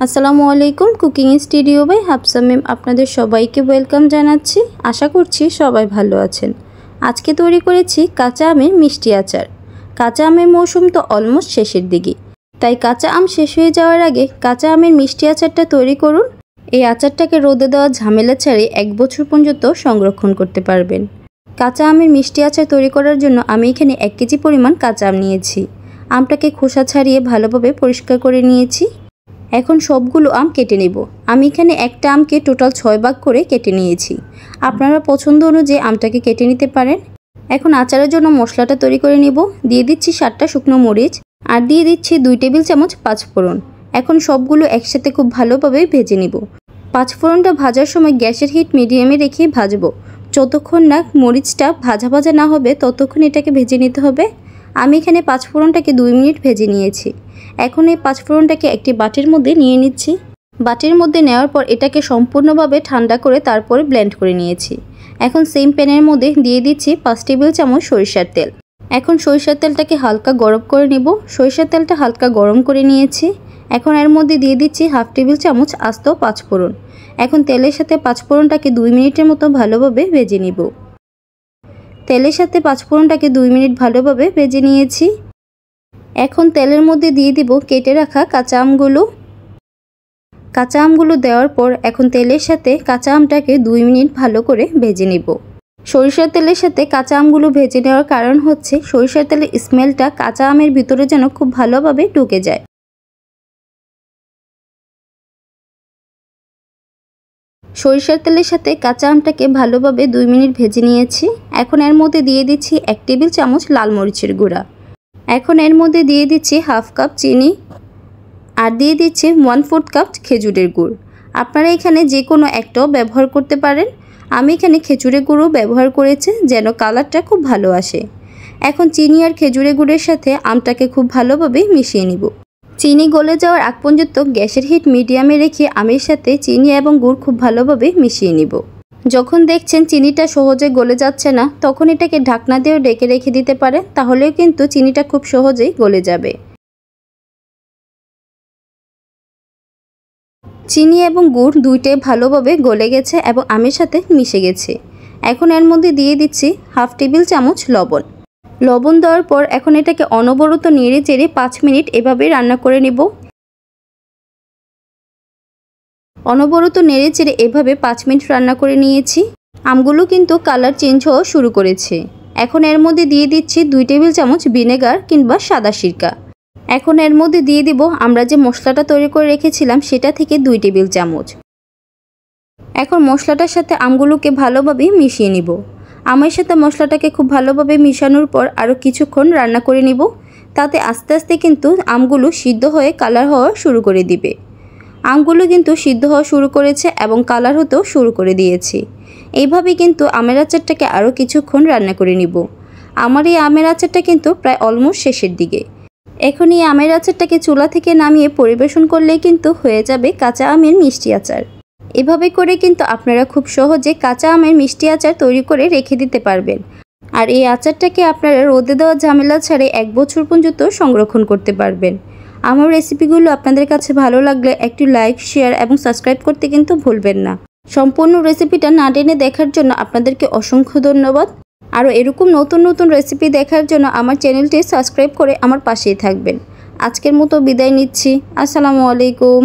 আসসালামু আলাইকুম। Cooking studio by Hafsa ma'am আপনাদের সবাইকে ওয়েলকাম জানাচ্ছি। আশা করছি সবাই ভালো আছেন। আজকে তৈরি করেছি কাঁচা আমের মিষ্টি আচার। কাঁচা আমের মৌসুম তো অলমোস্ট শেষের দিকে, তাই কাঁচা আম শেষ হয়ে যাওয়ার আগে কাঁচা আমের মিষ্টি আচারটা তৈরি করুন। এই আচারটাকে রোদে দেওয়া ঝামেলা ছাড়াই 1 বছর পর্যন্ত সংরক্ষণ করতে পারবেন। কাঁচা আমের মিষ্টি আচার তৈরি করার জন্য আমি এখানে 1 কেজি পরিমাণ কাঁচা আম নিয়েছি। আমটাকে খোসা ছাড়িয়ে ভালোভাবে পরিষ্কার করে নিয়েছি। এখন সবগুলো আম কেটে নেব। আমি এখানে একটা আমকে টোটাল 6 ভাগ করে কেটে নিয়েছি। আপনারা পছন্দ অনুযায়ী আমটাকে কেটে নিতে পারেন। এখন আচারের জন্য মশলাটা তৈরি করে নেব। দিয়ে দিচ্ছি 7টা শুকনো মরিচ আর দিয়ে দিচ্ছি 2 টেবিল চামচ পাঁচফোড়ন। এখন সবগুলো একসাথে খুব ভালোভাবে ভেজে নেব। পাঁচফোড়নটা ভাজার সময় গ্যাসের হিট মিডিয়ামে রেখে ভাজবো। যতক্ষণ না মরিচটা ভাজা ভাজা না হবে ততক্ষণ এটাকে ভেজে নিতে হবে। আমি এখানে পাঁচফোড়নটাকে 2 মিনিট ভেজে নিয়েছি। এখন এই পাঁচফোড়নটাকে একটি বাটির মধ্যে নিয়ে নিচ্ছি। বাটির মধ্যে নেওয়ার পর এটাকে সম্পূর্ণভাবে ঠান্ডা করে তারপরে ব্লেন্ড করে নিয়েছি। এখন সেম প্যানের মধ্যে দিয়ে দিচ্ছি 5 টেবিল চামচ সরিষার তেল। এখন সরিষার তেলটাকে হালকা গরম করে নেব। সরিষার তেলটা হালকা গরম করে নিয়েছি। এখন এর মধ্যে দিয়ে দিচ্ছি 1/2 টেবিল চামচ আস্ত পাঁচফোড়ন। এখন তেলের সাথে পাঁচফোড়নটাকে 2 মিনিটের মতো ভালোভাবে ভেজে নিব। তেলের সাথে পাঁচফোড়নটাকে 2 মিনিট ভালোভাবে ভেজে নিয়েছি। এখন তেলের মধ্যে দিয়ে দিব কেটে রাখা কাঁচা আমগুলো। কাঁচা আমগুলো দেওয়ার পর এখন তেলের সাথে কাঁচা আমটাকে 2 মিনিট ভালো করে ভেজে নেব। সরিষার তেলের সাথে কাঁচা আমগুলো ভেজে নেওয়ার কারণ হচ্ছে সরিষার তেলের স্মেলটা কাঁচা আমের ভিতরে যেন খুব ভালোভাবে ঢুকে যায়। সরিষার তেলের সাথে কাঁচা আমটাকে ভালোভাবে 2 মিনিট ভেজে নিয়েছি। এখন এর মধ্যে দিয়ে দিচ্ছি 1 টেবিল চামচ লাল মরিচের গুঁড়া। এখন এর মধ্যে দিয়ে দিচ্ছি 1/2 কাপ চিনি আর দিয়ে দিচ্ছি 1/4 কাপ খেজুরের গুড়। আপনারা এখানে যে কোনো একটাও ব্যবহার করতে পারেন। আমি এখানে খেজুরের গুঁড়ো ব্যবহার করেছি যেন কালারটা খুব ভালো আসে। এখন চিনি আর খেজুরের গুড়ের সাথে আমটাকে খুব ভালোভাবে মিশিয়ে নিব। চিনি গলে যাওয়ার আগ পর্যন্ত গ্যাসের হিট মিডিয়ামে রেখে আমের সাথে চিনি এবং গুড় খুব ভালোভাবে মিশিয়ে নিব। যখন দেখছেন চিনিটা সহজে গলে যাচ্ছে না তখন এটাকে ঢাকনা দিয়ে ঢেকে রেখে দিতে পারেন, তাহলেও কিন্তু চিনিটা খুব সহজেই গলে যাবে। চিনি এবং গুড় দুইটাই ভালোভাবে গলে গেছে এবং আমের সাথে মিশে গেছে। এখন এর মধ্যে দিয়ে দিচ্ছি 1/2 টেবিল চামচ লবণ। লবণ দেওয়ার পর এখন এটাকে অনবরত নেড়ে চেড়ে 5 মিনিট এভাবে রান্না করে নেব। অনবরত নেড়ে চেড়ে এভাবে 5 মিনিট রান্না করে নিয়েছি। আমগুলো কিন্তু কালার চেঞ্জ হওয়া শুরু করেছে। এখন এর মধ্যে দিয়ে দিচ্ছি 2 টেবিল চামচ ভিনেগার কিংবা সাদা সিরকা। এখন এর মধ্যে দিয়ে দিব আমরা যে মশলাটা তৈরি করে রেখেছিলাম সেটা থেকে 2 টেবিল চামচ। এখন মশলাটার সাথে আমগুলোকে ভালোভাবে মিশিয়ে নিব। আমের সাথে মশলাটাকে খুব ভালোভাবে মিশানোর পর আরও কিছুক্ষণ রান্না করে নিব। তাতে আস্তে আস্তে কিন্তু আমগুলো সিদ্ধ হয়ে কালার হওয়া শুরু করে দিবে। আমগুলো কিন্তু সিদ্ধ হওয়া শুরু করেছে এবং কালার হতেও শুরু করে দিয়েছি। এইভাবে কিন্তু আমের আচারটাকে আরও কিছুক্ষণ রান্না করে নিব। আমার এই আমের আচারটা কিন্তু প্রায় অলমোস্ট শেষের দিকে। এখন এই আমের আচারটাকে চুলা থেকে নামিয়ে পরিবেশন করলেই কিন্তু হয়ে যাবে কাঁচা আমের মিষ্টি আচার। এভাবে করে কিন্তু আপনারা খুব সহজে কাঁচা আমের মিষ্টি আচার তৈরি করে রেখে দিতে পারবেন। আর এই আচারটাকে আপনারা রোদে দেওয়া ঝামেলা ছাড়াই 1 বছর পর্যন্ত সংরক্ষণ করতে পারবেন। আমার রেসিপিগুলো আপনাদের কাছে ভালো লাগলে একটু লাইক, শেয়ার এবং সাবস্ক্রাইব করতে কিন্তু ভুলবেন না। সম্পূর্ণ রেসিপিটা না টেনে দেখার জন্য আপনাদেরকে অসংখ্য ধন্যবাদ। আরও এরকম নতুন নতুন রেসিপি দেখার জন্য আমার চ্যানেলটি সাবস্ক্রাইব করে আমার পাশেই থাকবেন। আজকের মতো বিদায় নিচ্ছি। আসসালামু আলাইকুম।